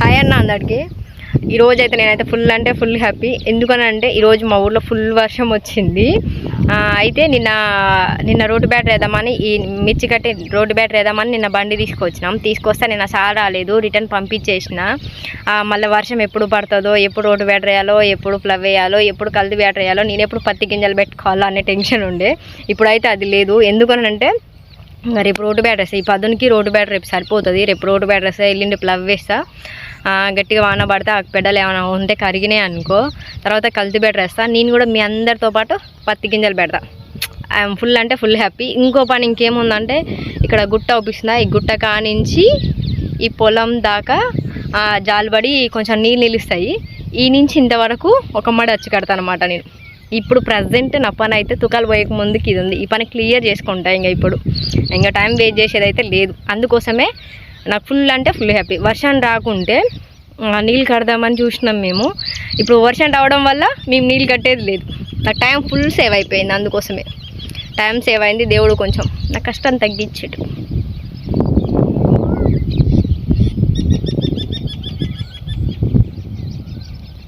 Hi అన్న అందరికి. ఈరోజు అయితే నేనైతే ఫుల్ హ్యాపీ. ఎందుకనంటే ఈరోజు మా ఊర్లో ఫుల్ వర్షం వచ్చింది. అయితే నిన్న రోడ్డు బ్యాటరీ వేద్దామని, ఈ మిర్చి కట్టి రోడ్డు బ్యాటరీ వేద్దామని నిన్న బండి తీసుకొస్తే నిన్న సార్ రాలేదు, రిటర్న్ పంపించేసిన. మళ్ళీ వర్షం ఎప్పుడు పడుతుందో, ఎప్పుడు రోడ్డు బ్యాటరీ వేయాలో, ఎప్పుడు ప్లవ్ వేయాలో, ఎప్పుడు కల్తీ బ్యాటరీ వేయాలో, నేను ఎప్పుడు పత్తి గింజలు పెట్టుకోవాలో అనే టెన్షన్ ఉండే. ఇప్పుడైతే అది లేదు. ఎందుకనంటే రేపు రోడ్డు బ్యాటరీ వేస్తా. ఈ పదునికి రోడ్డు బ్యాటరీ రేపు సరిపోతుంది. రేపు రోడ్డు బ్యాటరీ వేస్తా, ఎల్లుండి ప్లవ్ వేస్తా. గట్టిగా వాన పడితే ఆ పెడలు ఏమైనా ఉంటే కరిగినాయి అనుకో, తర్వాత కల్తీ బ్యాటరీ వేస్తా. నేను కూడా మీ అందరితో పాటు పత్తి గింజలు పెడతా. I'm full happy. ఇంకో పని ఇంకేముందంటే, ఇక్కడ గుట్ట అవుపిస్తుందా, ఈ గుట్ట కానించి ఈ పొలం దాకా జాలిబడి కొంచెం నీళ్ళు నిలుస్తాయి. ఈ నుంచి ఇంతవరకు ఒక మడి వచ్చి కడతా అనమాట నేను. ఇప్పుడు ప్రజెంట్ నా పని అయితే తుకాలు పోయక ముందుకి ఇది ఉంది. ఈ పని క్లియర్ చేసుకుంటా. ఇంకా టైం వేస్ట్ చేసేది అయితే లేదు. అందుకోసమే నాకు ఫుల్ హ్యాపీ. వర్షం రాకుంటే నీళ్ళు కడదామని చూసినాం మేము. ఇప్పుడు వర్షం రావడం వల్ల మేము నీళ్ళు కట్టేది లేదు. నాకు టైం ఫుల్ సేవ్ అయిపోయింది. అందుకోసమే టైం సేవ్ అయింది. దేవుడు కొంచెం నా కష్టం తగ్గించాడు.